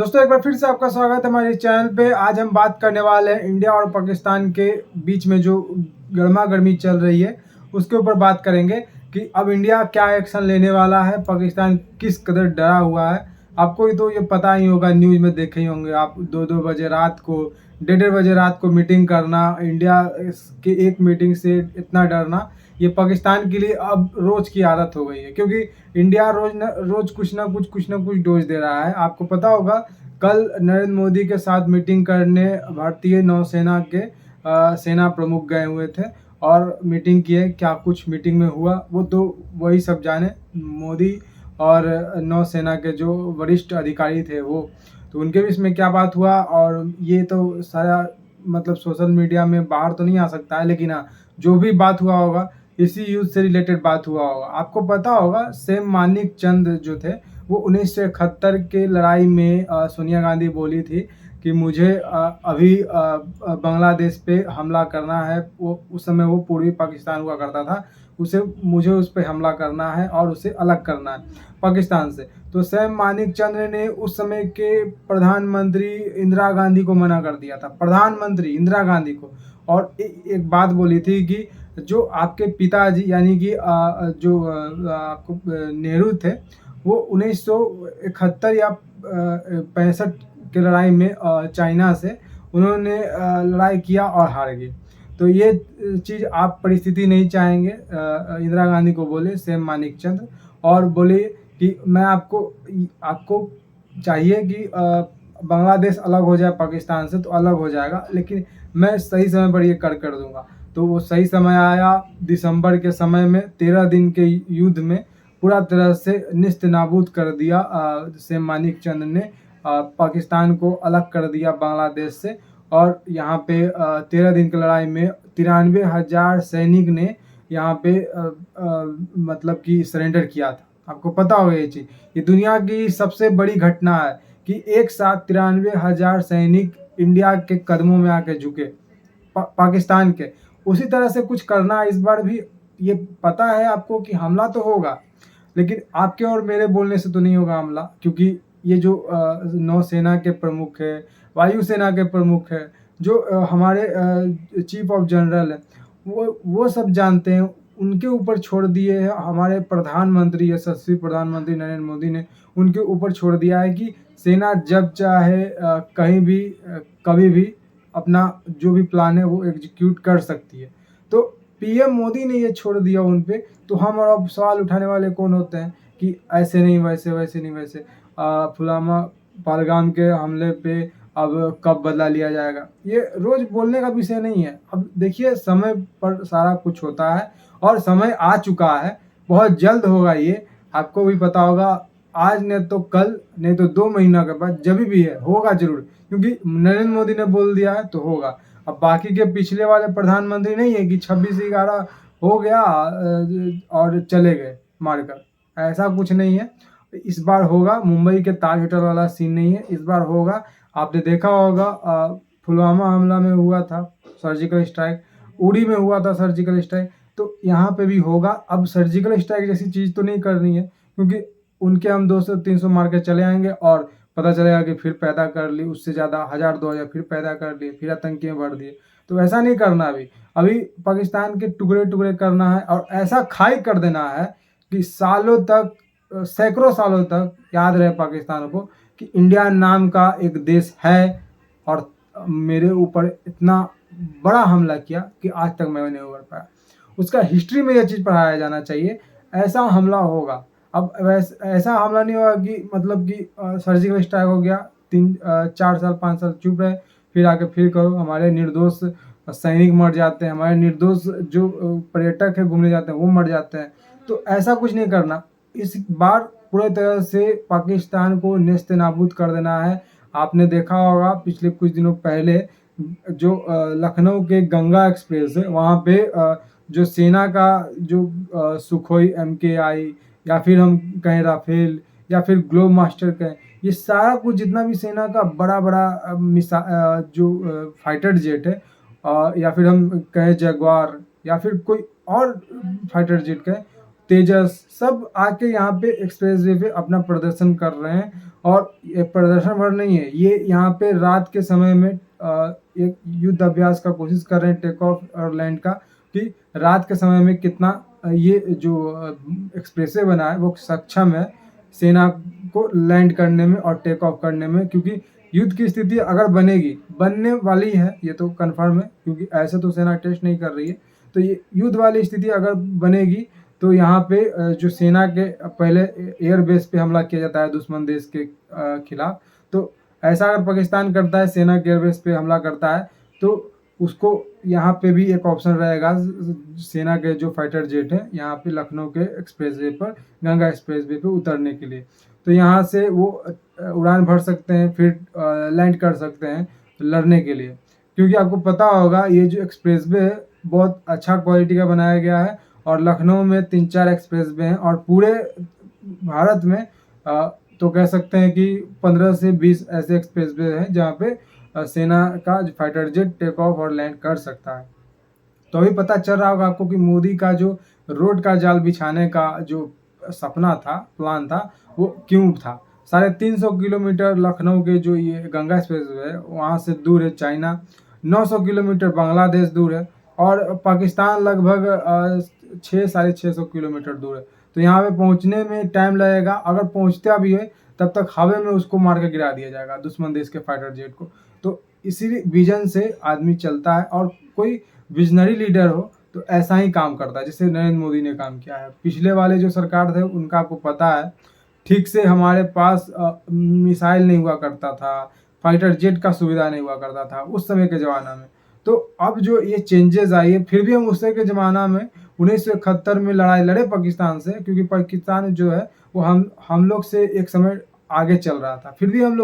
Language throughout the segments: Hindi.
दोस्तों एक बार फिर से आपका स्वागत है हमारे चैनल पे। आज हम बात करने वाले हैं इंडिया और पाकिस्तान के बीच में जो गर्मा गर्मी चल रही है उसके ऊपर बात करेंगे कि अब इंडिया क्या एक्शन लेने वाला है, पाकिस्तान किस कदर डरा हुआ है। आपको तो ये पता ही होगा, न्यूज़ में देखे ही होंगे आप, 2-2 बजे रात को, 1:30 बजे रात को मीटिंग करना, इंडिया के एक मीटिंग से इतना डरना, ये पाकिस्तान के लिए अब रोज़ की आदत हो गई है। क्योंकि इंडिया रोज़ कुछ ना कुछ डोज दे रहा है। आपको पता होगा कल नरेंद्र मोदी के साथ मीटिंग करने भारतीय नौसेना के सेना प्रमुख गए हुए थे और मीटिंग किए। क्या कुछ मीटिंग में हुआ वो तो वही सब जाने। मोदी और नौसेना के जो वरिष्ठ अधिकारी थे वो, तो उनके बीच में क्या बात हुआ, और ये तो सारा मतलब सोशल मीडिया में बाहर तो नहीं आ सकता है, लेकिन हाँ, जो भी बात हुआ होगा इसी युद्ध से रिलेटेड बात हुआ होगा। आपको पता होगा सैम मानिक चंद जो थे वो 1971 के लड़ाई में सोनिया गांधी बोली थी कि मुझे अभी बांग्लादेश पे हमला करना है। वो उस समय वो पूर्वी पाकिस्तान हुआ करता था, मुझे उस पर हमला करना है और उसे अलग करना है पाकिस्तान से। तो सैम मानिक चंद ने उस समय के प्रधानमंत्री इंदिरा गांधी को मना कर दिया था, प्रधानमंत्री इंदिरा गांधी को। और एक बात बोली थी कि जो आपके पिताजी यानी कि जो नेहरू थे, वो 1971 या 65 की लड़ाई में चाइना से उन्होंने लड़ाई किया और हार गए। तो ये चीज़ आप परिस्थिति नहीं चाहेंगे। इंदिरा गांधी को बोले सैम मानिकचंद, और बोले कि मैं आपको चाहिए कि बांग्लादेश अलग हो जाए पाकिस्तान से तो अलग हो जाएगा, लेकिन मैं सही समय पर ये कर दूंगा। तो वो सही समय आया। दिसंबर के समय में 13 दिन के युद्ध में पूरा तरह से निस्त नाबूद कर दिया सैम मानिकचंद ने, पाकिस्तान को अलग कर दिया बांग्लादेश से। और यहाँ पे 13 दिन की लड़ाई में 93,000 सैनिक ने यहाँ पे मतलब कि सरेंडर किया था। आपको पता होगा ये चीज़, ये दुनिया की सबसे बड़ी घटना है कि एक साथ 93,000 सैनिक इंडिया के कदमों में आके झुके, पाकिस्तान के। उसी तरह से कुछ करना इस बार भी। ये पता है आपको कि हमला तो होगा, लेकिन आपके और मेरे बोलने से तो नहीं होगा हमला, क्योंकि ये जो नौसेना के प्रमुख है, वायुसेना के प्रमुख है, जो हमारे चीफ ऑफ जनरल है, वो सब जानते हैं। उनके ऊपर छोड़ दिए है हमारे प्रधानमंत्री, यशस्वी प्रधानमंत्री नरेंद्र मोदी ने उनके ऊपर छोड़ दिया है कि सेना जब चाहे कहीं भी कभी भी अपना जो भी प्लान है वो एग्जीक्यूट कर सकती है। तो पीएम मोदी ने ये छोड़ दिया उन पे। तो हम और अब सवाल उठाने वाले कौन होते हैं कि ऐसे नहीं, वैसे वैसे नहीं, वैसे पुलवामा पहलगाम के हमले पे अब कब बदला लिया जाएगा। ये रोज बोलने का विषय नहीं है। अब देखिए, समय पर सारा कुछ होता है और समय आ चुका है, बहुत जल्द होगा ये। आपको भी पता होगा, आज नहीं तो कल, नहीं तो 2 महीना के बाद, जब भी है होगा जरूर, क्योंकि नरेंद्र मोदी ने बोल दिया है तो होगा। अब बाकी के पिछले वाले प्रधानमंत्री नहीं है कि 26/11 हो गया और चले गए मारकर, ऐसा कुछ नहीं है। इस बार होगा। मुंबई के ताज होटल वाला सीन नहीं है, इस बार होगा। आपने देखा होगा पुलवामा हमला में हुआ था सर्जिकल स्ट्राइक, उड़ी में हुआ था सर्जिकल स्ट्राइक, तो यहाँ पे भी होगा। अब सर्जिकल स्ट्राइक जैसी चीज़ तो नहीं करनी है, क्योंकि उनके हम 200-300 मार के चले आएंगे और पता चलेगा कि फिर पैदा कर ली, उससे ज़्यादा 1000-2000 फिर पैदा कर लिए, फिर आतंकी में भर दिए। तो ऐसा नहीं करना। अभी पाकिस्तान के टुकड़े टुकड़े करना है और ऐसा खाई कर देना है कि सालों तक, सैकड़ों सालों तक याद रहे पाकिस्तान को कि इंडिया नाम का एक देश है, और मेरे ऊपर इतना बड़ा हमला किया कि आज तक मैं नहीं उभर पाया। उसका हिस्ट्री में यह चीज़ पढ़ाया जाना चाहिए। ऐसा हमला होगा। अब ऐसा हमला नहीं होगा कि मतलब कि सर्जिकल स्ट्राइक हो गया, 4 साल 5 साल चुप रहे, फिर आके फिर करो। हमारे निर्दोष सैनिक मर जाते हैं, हमारे निर्दोष जो पर्यटक है घूमने जाते हैं वो मर जाते हैं। तो ऐसा कुछ नहीं करना। इस बार पूरे तरह से पाकिस्तान को नेस्त नाबूद कर देना है। आपने देखा होगा पिछले कुछ दिनों पहले जो लखनऊ के गंगा एक्सप्रेस है वहाँ पे जो सेना का जो सुखोई MKI, या फिर हम कहें राफेल, या फिर ग्लोब मास्टर कहें, ये सारा कुछ जितना भी सेना का बड़ा बड़ा जो फाइटर जेट है, या फिर हम कहें जगुआर, या फिर कोई और फाइटर जेट कहें तेजस, सब आके यहाँ पे एक्सप्रेस वे पे अपना प्रदर्शन कर रहे हैं। और ये प्रदर्शन भर नहीं है, ये यहाँ पे रात के समय में एक युद्ध अभ्यास का कोशिश कर रहे हैं टेक ऑफ और लैंड का, कि रात के समय में कितना ये जो एक्सप्रेसवे बना है वो सक्षम है सेना को लैंड करने में और टेक ऑफ करने में। क्योंकि युद्ध की स्थिति अगर बनेगी, बनने वाली है, ये तो कन्फर्म है, क्योंकि ऐसे तो सेना टेस्ट नहीं कर रही है। तो ये युद्ध वाली स्थिति अगर बनेगी तो यहाँ पे जो सेना के पहले एयर बेस पे हमला किया जाता है दुश्मन देश के खिलाफ। तो ऐसा अगर पाकिस्तान करता है, सेना के एयर बेस पे हमला करता है, तो उसको यहाँ पे भी एक ऑप्शन रहेगा सेना के जो फाइटर जेट है यहाँ पे लखनऊ के एक्सप्रेसवे पर, गंगा एक्सप्रेसवे पे उतरने के लिए। तो यहाँ से वो उड़ान भर सकते हैं, फिर लैंड कर सकते हैं लड़ने के लिए। क्योंकि आपको पता होगा ये जो एक्सप्रेसवे है बहुत अच्छा क्वालिटी का बनाया गया है, और लखनऊ में 3-4 एक्सप्रेसवे हैं, और पूरे भारत में तो कह सकते हैं कि 15 से 20 ऐसे एक्सप्रेसवे हैं जहाँ पे सेना का फाइटर जेट टेक ऑफ और लैंड कर सकता है। तो अभी पता चल रहा होगा आपको कि मोदी का जो रोड का जाल बिछाने का जो सपना था, प्लान था, वो क्यों था। 350 किलोमीटर लखनऊ के जो ये गंगा एक्सप्रेसवे है वहाँ से दूर है चाइना, 900 किलोमीटर बांग्लादेश दूर है, और पाकिस्तान लगभग 600-650 किलोमीटर दूर है। तो यहाँ पे पहुँचने में टाइम लगेगा, अगर पहुँचता भी है तब तक हवा में उसको मार के गिरा दिया जाएगा दुश्मन देश के फाइटर जेट को। तो इसी विजन से आदमी चलता है, और कोई विजनरी लीडर हो तो ऐसा ही काम करता है जैसे नरेंद्र मोदी ने काम किया है। पिछले वाले जो सरकार थे उनका आपको पता है, ठीक से हमारे पास मिसाइल नहीं हुआ करता था, फाइटर जेट का सुविधा नहीं हुआ करता था उस समय के ज़माना में। तो अब जो ये चेंजेस आई है, फिर भी हम उस के ज़माना में 1971 में लड़ाई लड़े पाकिस्तान से, क्योंकि पाकिस्तान जो है वो हम लोग से एक समय आगे चल रहा था। फिर भी हम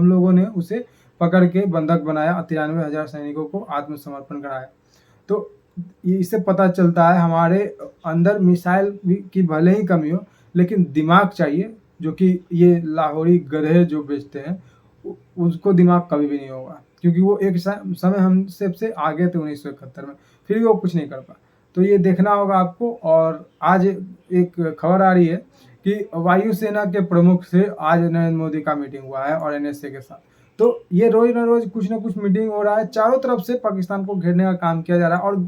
लोगों ने उसे पकड़ के बंधक बनाया, 93,000 सैनिकों को आत्मसमर्पण कराया। तो इससे पता चलता है हमारे अंदर मिसाइल की भले ही कमी हो, लेकिन दिमाग चाहिए, जो कि ये लाहौरी गधे जो बेचते हैं उसको दिमाग कभी भी नहीं होगा, क्योंकि वो एक समय हम सबसे आगे थे 1971 में, फिर भी वो कुछ नहीं कर पाए। तो ये देखना होगा आपको। और आज एक खबर आ रही है कि वायुसेना के प्रमुख से आज नरेंद्र मोदी का मीटिंग हुआ है और एनएसए के साथ। तो ये रोज ना कुछ मीटिंग हो रहा है, चारों तरफ से पाकिस्तान को घेरने का काम किया जा रहा है, और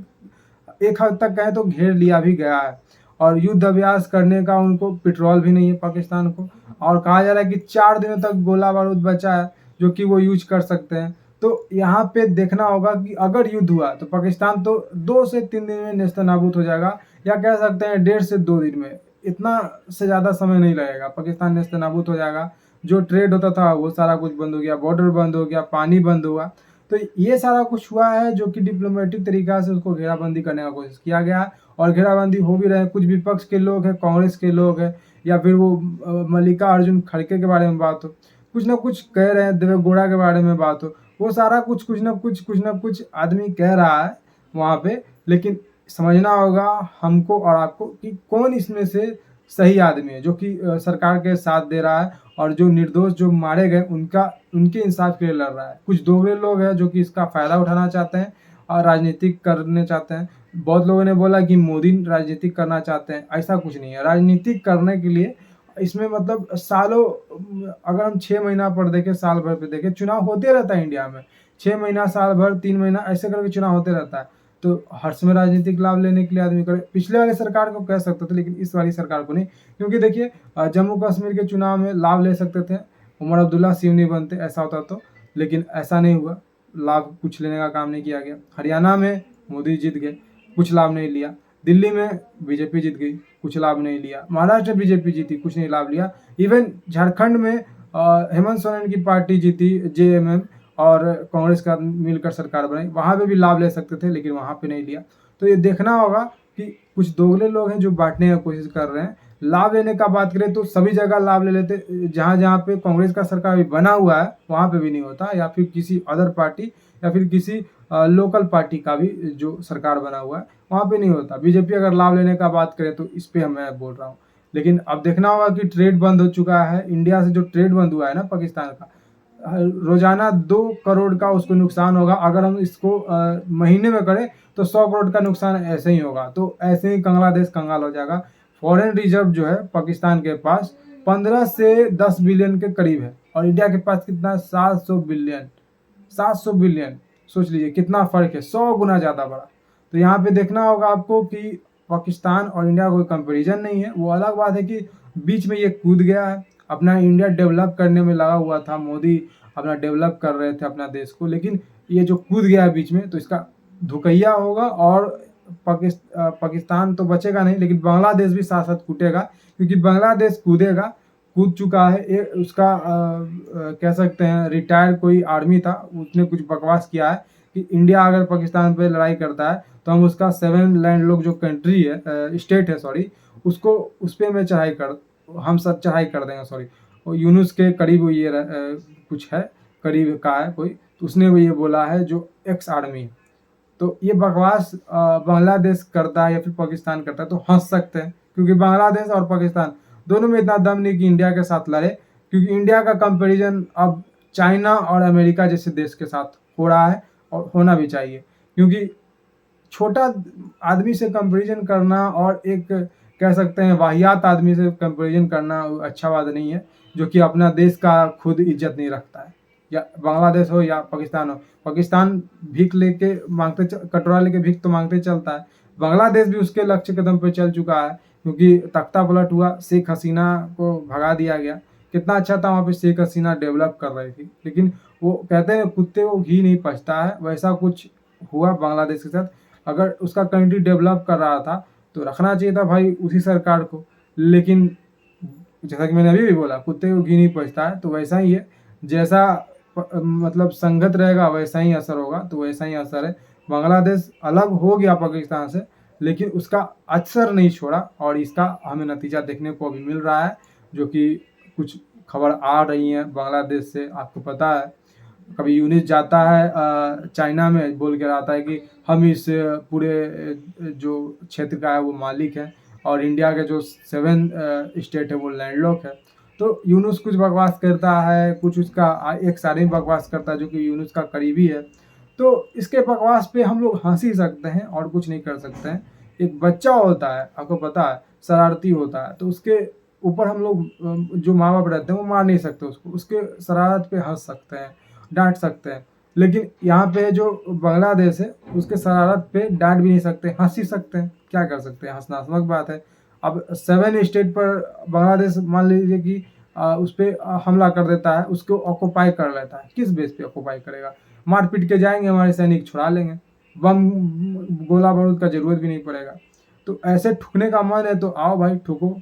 एक हद तक कहें तो घेर लिया भी गया है। और युद्ध अभ्यास करने का उनको पेट्रोल भी नहीं है पाकिस्तान को, और कहा जा रहा है कि 4 दिनों तक गोला बारूद बचा है जो कि वो यूज कर सकते हैं। तो यहाँ पे देखना होगा कि अगर युद्ध हुआ तो पाकिस्तान तो 2 से 3 दिन में नेस्तनाबूद हो जाएगा, या कह सकते हैं 1.5 से 2 दिन में, इतना से ज़्यादा समय नहीं लगेगा, पाकिस्तान नेस्तनाबूद हो जाएगा। जो ट्रेड होता था वो सारा कुछ बंद हो गया, बॉर्डर बंद हो गया, पानी बंद हुआ। तो ये सारा कुछ हुआ है जो कि डिप्लोमेटिक तरीका से उसको घेराबंदी करने का कोशिश किया गया है, और घेराबंदी हो भी रहे हैं। कुछ विपक्ष के लोग हैं, कांग्रेस के लोग हैं, या फिर वो मल्लिकार्जुन खड़गे के बारे में बात हो, कुछ ना कुछ कह रहे हैं, देवेगौड़ा के बारे में बात हो, वो सारा कुछ कुछ ना कुछ आदमी कह रहा है वहाँ पे। लेकिन समझना होगा हमको और आपको कि कौन इसमें से सही आदमी है जो कि सरकार के साथ दे रहा है, और जो निर्दोष जो मारे गए उनके इंसाफ के लिए लड़ रहा है। कुछ दोगले लोग हैं जो कि इसका फ़ायदा उठाना चाहते हैं और राजनीतिक करने चाहते हैं। बहुत लोगों ने बोला कि मोदी राजनीतिक करना चाहते हैं, ऐसा कुछ नहीं है। राजनीतिक करने के लिए इसमें मतलब सालों, अगर हम 6 महीना पर देखें, साल भर पे देखें, चुनाव होते रहता है इंडिया में। 6 महीना, साल भर, 3 महीना ऐसे करके चुनाव होते रहता है। तो हर समय राजनीतिक लाभ लेने के लिए आदमी करे। पिछले वाली सरकार को कह सकते थे, लेकिन इस वाली सरकार को नहीं। क्योंकि देखिए जम्मू कश्मीर के चुनाव में लाभ ले सकते थे, उमर अब्दुल्ला सीएम नहीं बनते, ऐसा होता तो, लेकिन ऐसा नहीं हुआ। लाभ कुछ लेने का काम नहीं किया गया। हरियाणा में मोदी जीत गए, कुछ लाभ नहीं लिया। दिल्ली में बीजेपी जीत गई, कुछ लाभ नहीं लिया। महाराष्ट्र में बीजेपी जीती, कुछ नहीं लाभ लिया। इवन झारखंड में हेमंत सोरेन की पार्टी जीती, जेएमएम, और कांग्रेस का मिलकर सरकार बनाई, वहाँ पे भी लाभ ले सकते थे, लेकिन वहाँ पे नहीं लिया। तो ये देखना होगा कि कुछ दोगले लोग हैं जो बांटने की कोशिश कर रहे हैं। लाभ लेने का बात करें तो सभी जगह लाभ ले लेते, जहाँ जहाँ पे कांग्रेस का सरकार भी बना हुआ है वहाँ पे भी नहीं होता, या फिर किसी अदर पार्टी या फिर किसी लोकल पार्टी का भी जो सरकार बना हुआ है वहाँ पे नहीं होता। बीजेपी अगर लाभ लेने का बात करें तो इस पे मैं बोल रहा हूँ। लेकिन अब देखना होगा कि ट्रेड बंद हो चुका है, इंडिया से जो ट्रेड बंद हुआ है ना पाकिस्तान का, रोजाना 2 करोड़ का उसको नुकसान होगा। अगर हम इसको महीने में करें तो 100 करोड़ का नुकसान ऐसे ही होगा। तो ऐसे ही बांग्लादेश कंगाल हो जाएगा। फॉरेन रिजर्व जो है पाकिस्तान के पास 15 से 10 बिलियन के करीब है और इंडिया के पास कितना 700 बिलियन। सोच लीजिए कितना फ़र्क है, 100 गुना ज़्यादा बड़ा। तो यहाँ पे देखना होगा आपको कि पाकिस्तान और इंडिया कोई कंपैरिजन नहीं है। वो अलग बात है कि बीच में ये कूद गया है, अपना इंडिया डेवलप करने में लगा हुआ था, मोदी अपना डेवलप कर रहे थे अपना देश को, लेकिन ये जो कूद गया है बीच में तो इसका धुकैया होगा और पाकिस्तान तो बचेगा नहीं, लेकिन बांग्लादेश भी साथ साथ कूटेगा, क्योंकि बांग्लादेश कूद चुका है। उसका कह सकते हैं रिटायर्ड कोई आर्मी था, उसने कुछ बकवास किया है कि इंडिया अगर पाकिस्तान पे लड़ाई करता है तो हम उसका 7 लैंडलॉक जो कंट्री है, स्टेट है सॉरी, उसको उस पर मैं हम सब चढ़ाई कर देंगे सॉरी। और यूनुस के करीब ये कुछ है, करीब का है कोई, तो उसने वो ये बोला है जो एक्स आर्मी है। तो ये बकवास बांग्लादेश करता है या फिर पाकिस्तान करता है तो हंस सकते हैं, क्योंकि बांग्लादेश और पाकिस्तान दोनों में इतना दम नहीं कि इंडिया के साथ लड़े, क्योंकि इंडिया का कंपैरिजन अब चाइना और अमेरिका जैसे देश के साथ हो रहा है और होना भी चाहिए, क्योंकि छोटा आदमी से कंपैरिजन करना और एक कह सकते हैं वाहियात आदमी से कंपैरिजन करना अच्छा बात नहीं है, जो कि अपना देश का खुद इज्जत नहीं रखता है। या बांग्लादेश हो या पाकिस्तान हो, पाकिस्तान भीख लेके कटोरा लेके भीख तो मांगते चलता है, बांग्लादेश भी उसके लक्ष्य कदम पे चल चुका है, क्योंकि तख्ता पलट हुआ, शेख हसीना को भगा दिया गया। कितना अच्छा था वहाँ पे, शेख हसीना डेवलप कर रही थी, लेकिन वो कहते हैं कुत्ते को घी नहीं पचता है, वैसा कुछ हुआ बांग्लादेश के साथ। अगर उसका कंट्री डेवलप कर रहा था तो रखना चाहिए था भाई उसी सरकार को, लेकिन जैसा कि मैंने अभी भी बोला कुत्ते को घी नहीं पचता है, तो वैसा ही है, जैसा मतलब संगत रहेगा वैसा ही असर होगा, तो वैसा ही असर है। बांग्लादेश अलग हो गया पाकिस्तान से, लेकिन उसका असर नहीं छोड़ा और इसका हमें नतीजा देखने को अभी मिल रहा है, जो कि कुछ खबर आ रही है बांग्लादेश से। आपको पता है कभी यूनिस जाता है चाइना में, बोल के आता है कि हम इस पूरे जो क्षेत्र का है वो मालिक है, और इंडिया के जो 7 स्टेट है वो लैंडलॉक है। तो यूनुस कुछ बकवास करता है, कुछ उसका एक सारे बकवास करता है जो कि यूनुस का करीबी है, तो इसके बकवास पे हम लोग हंस ही सकते हैं और कुछ नहीं कर सकते हैं। एक बच्चा होता है, आपको पता है, शरारती होता है, तो उसके ऊपर हम लोग जो माँ बाप रहते हैं वो मार नहीं सकते उसको, उसके शरारत पे हंस सकते हैं, डांट सकते हैं। लेकिन यहाँ पे जो बांग्लादेश है उसके शरारत पे डांट भी नहीं सकते, हंस ही सकते हैं, क्या कर सकते हैं, हंसना हंसमक बात है। अब 7 स्टेट पर बांग्लादेश मान लीजिए कि उस पर हमला कर देता है, उसको ऑक्यूपाई कर लेता है, किस बेस पे ऑक्यूपाई करेगा? मार पीट के जाएंगे, हमारे सैनिक छुड़ा लेंगे, बम गोला बारूद का जरूरत भी नहीं पड़ेगा। तो ऐसे ठुकने का मन है तो आओ भाई ठुको,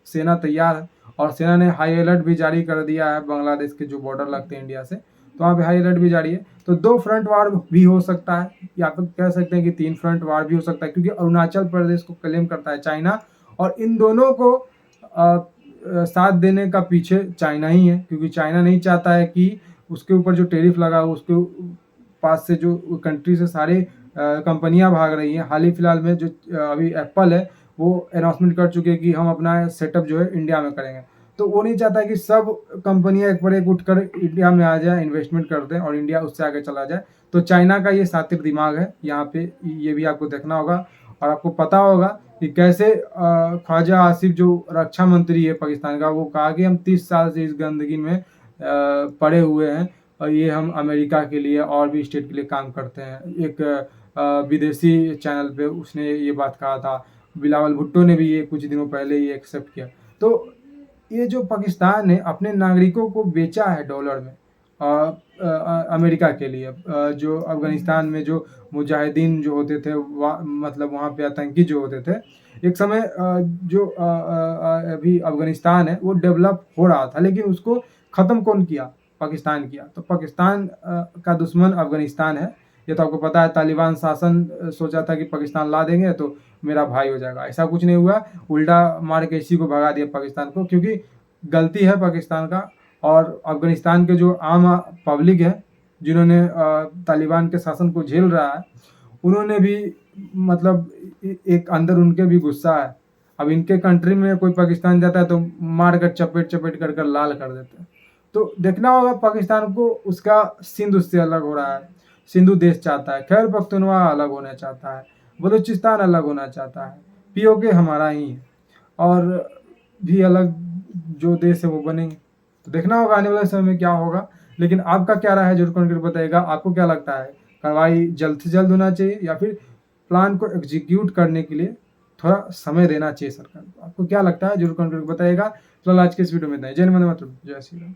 सेना तैयार है। और सेना ने हाई अलर्ट भी जारी कर दिया है बांग्लादेश के जो बॉर्डर लगते हैं इंडिया से, तो वहाँ पे हाई अलर्ट भी जारी है। तो 2 फ्रंट वार भी हो सकता है, या फिर कह सकते हैं कि 3 फ्रंट वार भी हो सकता है, क्योंकि अरुणाचल प्रदेश को क्लेम करता है चाइना, और इन दोनों को साथ देने का पीछे चाइना ही है, क्योंकि चाइना नहीं चाहता है कि उसके ऊपर जो टैरिफ लगा उसके पास से जो कंट्री से सारे कंपनियां भाग रही हैं। हाल ही फिलहाल में जो अभी एप्पल है वो अनाउंसमेंट कर चुके हैं कि हम अपना सेटअप जो है इंडिया में करेंगे, तो वो नहीं चाहता कि सब कंपनियां एक पर एक उठकर इंडिया में आ जाए, इन्वेस्टमेंट करते हैं और इंडिया उससे आगे चला जाए। तो चाइना का ये सातिर दिमाग है यहाँ पे, ये भी आपको देखना होगा। और आपको पता होगा कि कैसे ख्वाजा आसिफ जो रक्षा मंत्री है पाकिस्तान का, वो कहा कि हम 30 साल से इस गंदगी में पड़े हुए हैं और ये हम अमेरिका के लिए और भी स्टेट के लिए काम करते हैं। एक विदेशी चैनल पे उसने ये बात कहा था, बिलावल भुट्टो ने भी ये कुछ दिनों पहले ये एक्सेप्ट किया। तो ये जो पाकिस्तान ने अपने नागरिकों को बेचा है डॉलर में अमेरिका के लिए, जो अफगानिस्तान में जो मुजाहिदीन जो होते थे मतलब वहाँ पे आतंकी जो होते थे, एक समय जो अभी अफगानिस्तान है वो डेवलप हो रहा था, लेकिन उसको ख़त्म कौन किया? पाकिस्तान किया। तो पाकिस्तान का दुश्मन अफगानिस्तान है, ये तो आपको पता है। तालिबान शासन सोचा था कि पाकिस्तान ला देंगे तो मेरा भाई हो जाएगा, ऐसा कुछ नहीं हुआ, उल्टा मार के इसी को भगा दिया पाकिस्तान को, क्योंकि गलती है पाकिस्तान का। और अफगानिस्तान के जो आम पब्लिक है जिन्होंने तालिबान के शासन को झेल रहा है, उन्होंने भी मतलब एक अंदर उनके भी गुस्सा है। अब इनके कंट्री में कोई पाकिस्तान जाता है तो मार कर चपेट चपेट कर लाल कर देते हैं। तो देखना होगा पाकिस्तान को, उसका सिंध उससे अलग हो रहा है, सिंधु देश चाहता है, खैबर पख्तूनख्वा अलग होना चाहता है, बलूचिस्तान अलग होना चाहता है, पीओके हमारा ही है, और भी अलग जो देश है वो बनेंगे। तो देखना होगा आने वाले समय में क्या होगा। लेकिन आपका क्या राय है जरूर कमेंट करके बताइएगा। आपको क्या लगता है, कार्रवाई जल्द से जल्द होना चाहिए या फिर प्लान को एग्जीक्यूट करने के लिए थोड़ा समय देना चाहिए सरकार को? आपको क्या लगता है जरूर कमेंट करके बताइएगा। फिलहाल आज के इस वीडियो में इतना ही। जय हिंद, वंदे मातरम, जय श्री राम।